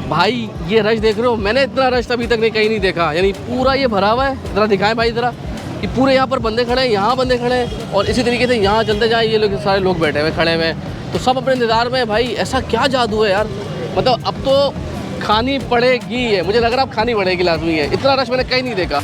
भाई ये रश देख रहे हो, मैंने इतना रश अभी तक नहीं कहीं नहीं देखा। यानी पूरा ये भरा हुआ है। ज़रा दिखाएं भाई ज़रा कि पूरे यहाँ पर बंदे खड़े हैं, यहाँ बंदे खड़े हैं और इसी तरीके से यहाँ चलते जाए ये लोग, सारे लोग बैठे हुए खड़े हुए हैं। तो सब अपने इंतज़ार में। भाई ऐसा क्या जादू है यार, मतलब अब तो खानी पड़ेगी है, मुझे लग रहा है अब खानी पड़ेगी लाजमी है। इतना रश मैंने कहीं नहीं देखा।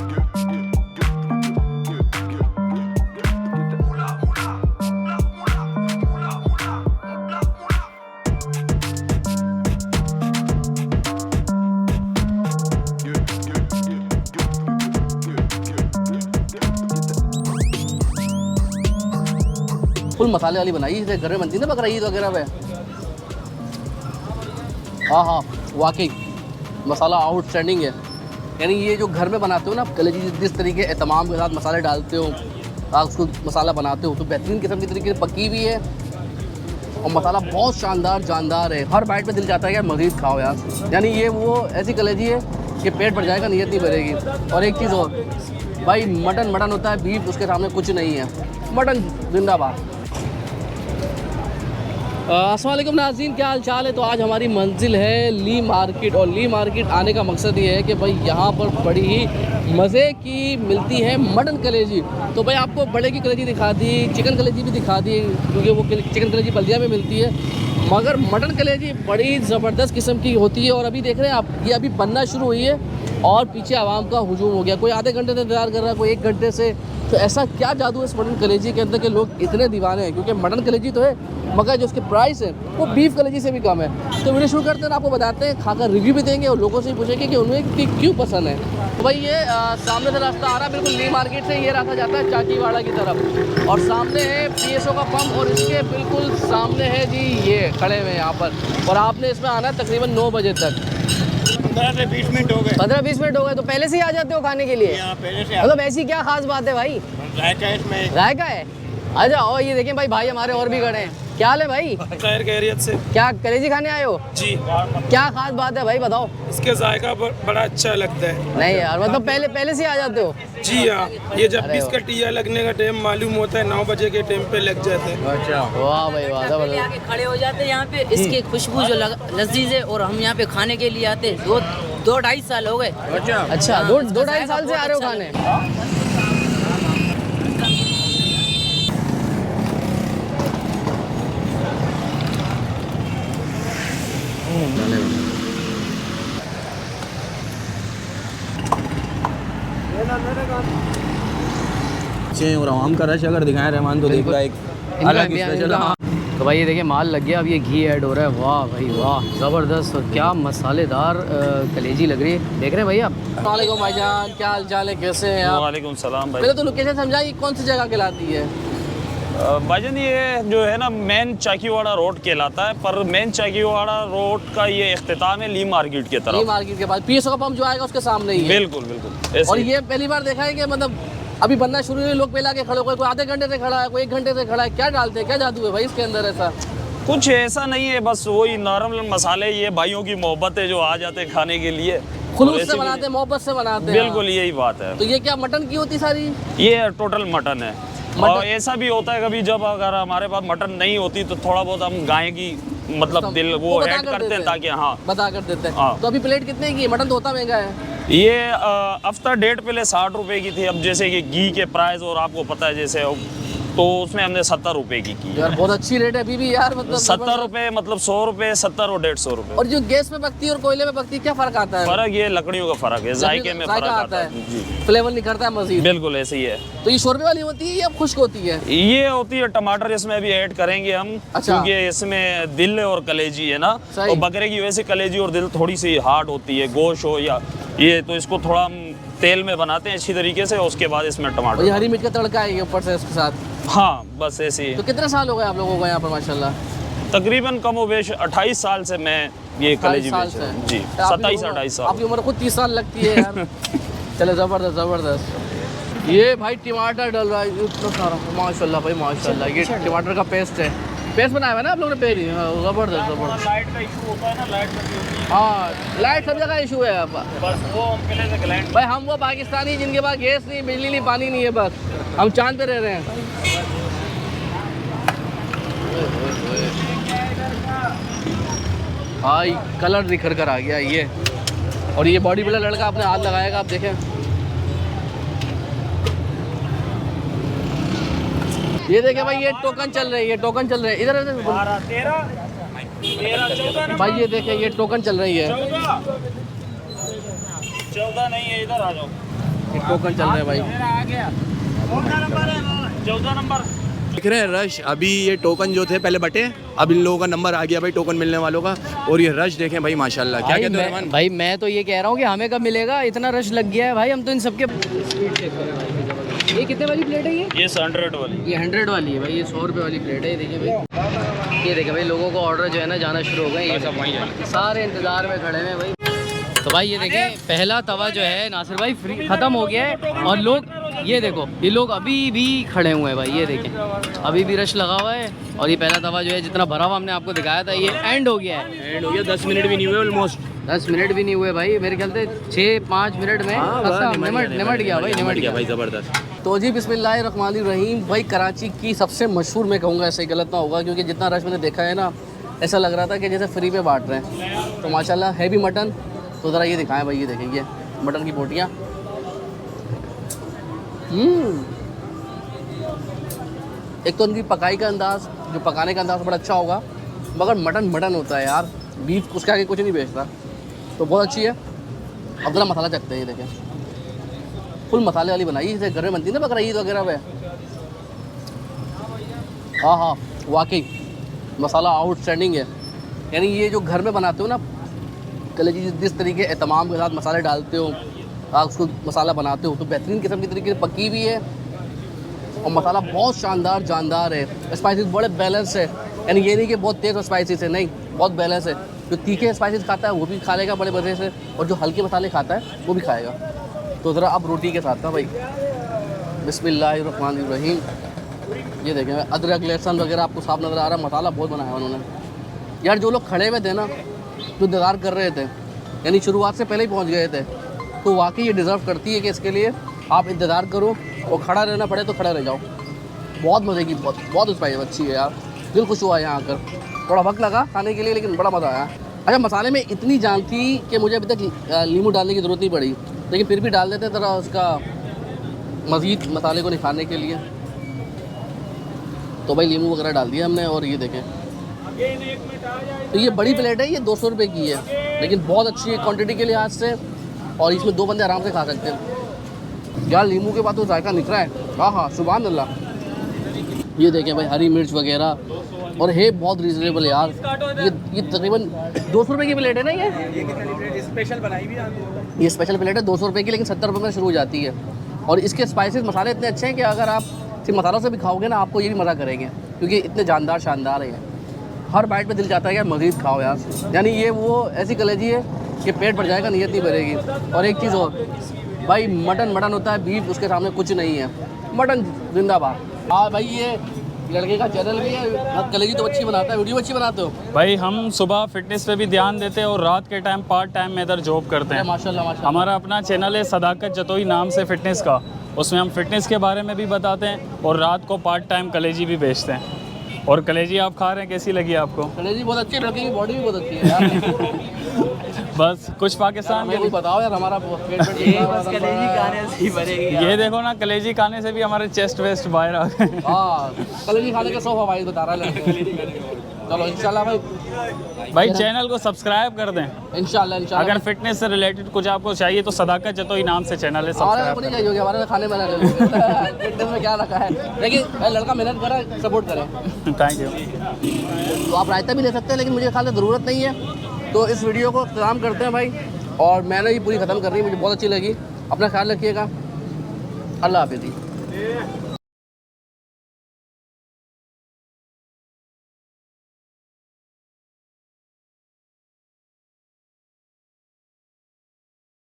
फुल मसाले वाली बनाई जैसे घर में बनती है ना बकरा ईद वगैरह में। हाँ, वाकई मसाला आउटस्टैंडिंग है। यानी ये जो घर में बनाते हो ना आप कलेजी, जिस तरीके एहतमाम के साथ मसाले डालते हो, आप उसको मसाला बनाते हो तो बेहतरीन किस्म की तरीके से पकी हुई है और मसाला बहुत शानदार जानदार है। हर बाइट में दिल चाहता है यार मज़ीद खाओ यार। यानी ये वो ऐसी कलेजी है कि पेट भर जाएगा, नीयत नहीं भरेगी। और एक चीज़ और भाई, मटन होता है, बीफ उसके सामने कुछ नहीं है। मटन जिंदाबाद। अस्सलाम वालेकुम नाज़रीन, क्या हाल चाल है। तो आज हमारी मंजिल है ली मार्केट और ली मार्केट आने का मकसद ये है कि भाई यहाँ पर बड़ी ही मज़े की मिलती है मटन कलेजी। तो भाई आपको बड़े की कलेजी दिखा दी, चिकन कलेजी भी दिखा दी क्योंकि वो चिकन कलेजी बल्दिया में मिलती है, मगर मटन कलेजी बड़ी ज़बरदस्त किस्म की होती है। और अभी देख रहे हैं आप, ये अभी बनना शुरू हुई है और पीछे आवाम का हुजूम हो गया। कोई आधे घंटे से इंतज़ार कर रहा है, कोई 1 घंटे से। तो ऐसा क्या जादू है इस मटन कलेजी के अंदर कि लोग इतने दीवाने हैं, क्योंकि मटन कलेजी तो है मगर जो उसके प्राइस है वो बीफ कलेजी से भी कम है। तो वीडियो शुरू करते हैं, आपको बताते हैं, खाकर रिव्यू भी देंगे और लोगों से भी पूछेंगे कि उन्हें क्यों पसंद है। तो भाई ये सामने से रास्ता आ रहा है बिल्कुल ली मार्केट से, ये रास्ता जाता है चाचीवाड़ा की तरफ और सामने है PSO का पंप और इसके बिल्कुल सामने है जी ये खड़े हुए यहाँ पर। और आपने इसमें आना है तकरीबन 9 बजे तक। 15 से 20 मिनट हो गए। 15-20 मिनट हो गए। तो पहले से ही आ जाते हो खाने के लिए? पहले से मतलब ऐसी क्या खास बात है भाई? जायका है इसमें। जायका है। अच्छा, और ये देखें भाई हमारे और भी खड़े हैं। क्या हाल है भाई? खैर खैरियत से। क्या कलेजी खाने आए हो? जी। क्या खास बात है भाई, बताओ। इसके जायका बड़ा अच्छा लगता है। नहीं यार, मतलब पहले से आ जाते हो? जी हाँ, ये जब भी इसका टिया लगने का टाइम मालूम होता है 9 बजे के टाइम पे लग जाते हैं। अच्छा, वाह भाई वाह, पहले आके खड़े हो जाते हैं यहाँ पे। इसकी खुशबू जो लजीज है और हम यहाँ पे खाने के लिए आते हैं। 2-2.5 साल हो गए। अच्छा, 2-2.5 साल से आ रहे हो खाने? और आवाम का रश अगर दिखाएं रहमान तो देख रहा है एक अलग ही स्पेशल। तो भाई ये देखिए माल लग गया, अब ये घी ऐड हो रहा है। वाह भाई वाह, ज़बरदस्त। और क्या मसालेदार कलेजी लग रही है, देख रहे हैं भाई आप। वालेकुम भाईजान, क्या हाल चाल है, कैसे हैं आप? वालेकुम सलाम भाई। पहले तो लोकेशन समझाइए कौन सी जगह कहलाती है? भाईजान ये जो है ना मेन चाकीवाड़ा रोड कहलाता है, पर मेन चाकीवाड़ा रोड का ये इख्तिताम है ली मार्केट की तरफ। ली मार्केट के बाद PSO का पंप जो आएगा उसके सामने ही है। बिल्कुल बिल्कुल। और ये पहली बार देखा है कि मतलब अभी बनना शुरू हुई, लोग पहले आके खड़े हो गए, कोई आधे घंटे से खड़ा है, कोई 1 घंटे से खड़ा है। क्या डालते हैं, क्या जादू है भाई इसके अंदर ऐसा? कुछ ऐसा नहीं है, बस वही नॉर्मल मसाले, ये भाइयों की मोहब्बत है जो आ जाते हैं खाने के लिए, खुलूस से बनाते हैं, मोहब्बत से बनाते हैं। बिल्कुल यही बात है। तो ये क्या मटन की होती सारी? ये टोटल मटन है। और ऐसा भी होता है कभी जब अगर हमारे पास मटन नहीं होती तो थोड़ा बहुत हम गाय की मतलब दिल वो ऐड करते हैं ताकि हाँ बता कर देते हैं। हाँ। तो अभी प्लेट कितने की है? मटन तो होता महंगा है। ये हफ्ता डेढ़ पहले 60 रुपए की थी। अब जैसे कि घी के प्राइस और आपको पता है जैसे, तो उसमें हमने 70 रुपए की यार बहुत अच्छी रेट है अभी भी यार, मतलब 70 रुपए मतलब 100 रुपए, 70 और 150 रुपए। और जो गैस पे पकती है और कोयले पे पकती है क्या फर्क आता है? फर्क ये लकड़ियों का फर्क है, जायके में फर्क आता है जी। फ्लेवर निखरता है मजीद। बिल्कुल ऐसे ही है। तो ये शोरबे वाली होती है या खुश्क होती है? ये होती है टमाटर, इसमें अभी ऐड करेंगे हम। अच्छा। क्योंकि इसमें दिल और कलेजी है ना, और बकरे की वैसे कलेजी और दिल थोड़ी सी हार्ड होती है, गोश्त हो या ये, तो इसको थोड़ा हम तेल में बनाते हैं अच्छी तरीके से, उसके बाद इसमें टमाटर। ये हरी मिर्च का तड़का है ऊपर से इसके साथ। हाँ बस ऐसे ही। तो कितने साल हो गए आप लोगों को यहाँ पर माशाल्लाह? तकरीबन कम व बेश 28 साल से मैं ये कलेजी बेच रहा हूँ जी। 27-28 साल। आपकी उम्र खुद 30 साल लगती है यार। चले ज़बरदस्त ज़बरदस्त। ये भाई टमाटर डल रहा है इतना सारा, माशाल्लाह भाई माशाल्लाह। ये टमाटर का पेस्ट है, पेस्ट बनाया हुआ है ना आप लोगों ने पहले? ज़बरदस्त ज़बरदस्त। लाइट का इशू होता है ना, लाइट का। हाँ लाइट सब जगह इशू है। बस वो हम पहले से ग्लैंड। भाई हम वो पाकिस्तानी जिनके पास गैस नहीं, बिजली नहीं, पानी नहीं है, बस हम चांद पे रह रहे हैं। भाई कलर निखर कर आ गया ये। और ये बॉडी बिल्डर लड़का अपने हाथ लगाएगा, आप देखें। ये देखें भाई, ये टोकन चल रही है, टोकन चल रहे हैं इधर। 12, 13, 14 भाई ये देखें, ये टोकन चल रही है। 14 नहीं है, इधर आ जाओ। ये टोकन चल रहे हैं भाई। 14 नंबर दिख रहे हैं रश। अभी ये टोकन जो थे पहले बटे, अब इन लोगों का नंबर आ गया भाई टोकन मिलने वालों का। और ये रश देखें भाई माशाल्लाह। क्या कहते हो रहमान? भाई मैं तो ये कह रहा हूँ कि हमें कब मिलेगा, इतना रश लग गया है भाई। हम तो इन सबके। ये कितने वाली प्लेट है ये 100 वाली। ये 100 वाली है भाई। ये 100 रुपये वाली प्लेट है। ये देखिए भाई, ये देखिए भाई, लोगों को ऑर्डर जो है ना जाना शुरू हो गए। ये सारे इंतज़ार में खड़े हैं भाई। तो भाई ये देखें, पहला तवा जो है नासिर भाई फ्री ख़त्म हो गया है। और लोग ये देखो, ये लोग अभी भी खड़े हुए हैं भाई। ये देखें, अभी भी रश लगा हुआ है। और ये पहला तवा जो है, जितना भरा हुआ हमने आपको दिखाया था, ये एंड हो गया है। एंड हो गया, 10 मिनट भी नहीं हुए ऑलमोस्ट। 10 मिनट भी नहीं हुए भाई, मेरे ख्याल से 6-5 मिनट में निमट गया भाई, निमट गया भाई ज़बरदस्त। तो जी बिस्मिल्लाहिर्रहमानिर्रहीम भाई, कराची की सबसे मशहूर, मैं कहूँगा ऐसे गलत ना होगा, क्योंकि जितना रश मैंने देखा है ना, ऐसा लग रहा था कि जैसे फ्री में बांट रहे हैं। तो माशाल्लाह हैवी मटन। तो ज़रा ये दिखाएं भाई, ये देखेंगे मटन की बोटियाँ। एक तो उनकी पकाई का अंदाज़, जो पकाने का अंदाज़ बड़ा अच्छा होगा, मगर मटन मटन होता है यार, बीफ उसके आगे कुछ नहीं बेचता। तो बहुत अच्छी है। अब ज़रा मसाला चखते हैं। ये देखें, फुल मसाले वाली बनाई, जैसे घर में बनती है ना बकरा ईद वगैरह पे। हाँ हाँ, वाकई मसाला आउटस्टैंडिंग है। यानी ये जो घर में बनाते हो ना कलेजी, जिस तरीके एहतमाम के साथ मसाले डालते हो, आप उसको मसाला बनाते हो, तो बेहतरीन किस्म की तरीके से पकी हुई है। और मसाला बहुत शानदार जानदार है। स्पाइसेस बड़े बैलेंस है, यानी ये नहीं कि बहुत तेज़ स्पाइसेस है, नहीं, बहुत बैलेंस है। जो तीखे स्पाइसेस खाता है वो भी खा लेगा बड़े मज़े से, और जो हल्के मसाले खाता है वो भी खाएगा। तो ज़रा अब रोटी के साथ था भाई। बिस्मिल्लाहिर्रहमानिर्रहीम। ये देखें, अदरक लहसुन वगैरह आपको साफ नज़र आ रहा है। मसाला बहुत बनाया उन्होंने यार। जो लोग खड़े हुए थे ना, जो इंतज़ार कर रहे थे, यानी शुरुआत से पहले ही पहुंच गए थे, तो वाकई ये डिज़र्व करती है कि इसके लिए आप इंतज़ार करो और खड़ा रहना पड़े तो खड़ा रह जाओ। बहुत मज़े की, बहुत स्पाइस अच्छी है यार। दिल खुश हुआ यहाँ आकर। थोड़ा वक्त लगा खाने के लिए, लेकिन बड़ा मज़ा आया। अच्छा, मसाले में इतनी जान थी कि मुझे अभी तक नींबू डालने की ज़रूरत नहीं पड़ी, लेकिन फिर भी डाल देते ज़रा उसका मज़ीद मसाले को निखारने के लिए। तो भाई नींबू वगैरह डाल दिया हमने। और ये देखें, तो ये बड़ी प्लेट है, ये 200 रुपये की है, लेकिन बहुत अच्छी है क्वांटिटी के लिहाज से। और इसमें 2 बंदे आराम से खा सकते हैं यार। नींबू के बाद तो जायका निकला है। हाँ हाँ, सुभान अल्लाह। ये देखें भाई, हरी मिर्च वगैरह, और है बहुत रीज़नेबल यार। ये तकरीबन 200 रुपये की प्लेट है ना। ये स्पेशल बनाई भी, ये स्पेशल प्लेट है 200 रुपये की, लेकिन 70 रुपये में शुरू हो जाती है। और इसके स्पाइसेस मसाले इतने अच्छे हैं कि अगर आप सिर्फ मसालों से भी खाओगे ना, आपको ये भी मज़ा करेंगे, क्योंकि इतने जानदार शानदार है। हर बाइट पे दिल चाहता है कि मज़ीद खाओ यार। यानी ये वो ऐसी कलेजी है कि पेट भर जाएगा, नीयत नहीं भरेगी। और एक चीज़ और भाई, मटन होता है, बीफ उसके सामने कुछ नहीं है। मटन जिंदाबाद। हाँ भाई, ये लड़के का चैनल भी है, कलेजी तो अच्छी बनाता है, वीडियो अच्छी बनाते हो भाई। हम सुबह फिटनेस पे भी ध्यान देते हैं और रात के टाइम पार्ट टाइम में इधर जॉब करते हैं। माशाल्लाह माशाल्लाह। हमारा अपना चैनल है सदाकत जतोई नाम से फिटनेस का, उसमें हम फिटनेस के बारे में भी बताते हैं और रात को पार्ट टाइम कलेजी भी बेचते हैं। और कलेजी आप खा रहे हैं, कैसी लगी आपको? कलेजी बहुत अच्छी है, लड़के की बॉडी भी बहुत अच्छी है यार। बस कुछ पाकिस्तान के बताओ यार, हमारा पेट कलेजी खाने से ही भरेगी। ये देखो ना, कलेजी खाने से भी हमारे चेस्ट वेस्ट बाहर आ गए। हाँ, कलेजी खाने के 100 फवाइद बता रहा है लड़के। चलो इंशाल्लाह भाई चैनल को सब्सक्राइब कर दें इंशाल्लाह। अगर फिटनेस से रिलेटेड कुछ आपको चाहिए तो सदाकत जतोई नाम से चैनल है, सब्सक्राइब नहीं चाहिए हमारे खाने में फिटनेस में क्या रखा है, लेकिन लड़का मेहनत करा, सपोर्ट करें। Thank you. तो आप रायता भी ले सकते हैं, लेकिन मुझे ख्याल है ज़रूरत नहीं है। तो इस वीडियो को इख्तिताम करते हैं भाई, और मैंने ये पूरी ख़त्म करनी है, मुझे बहुत अच्छी लगी। अपना ख्याल रखिएगा। अल्लाह हाफ़िज़।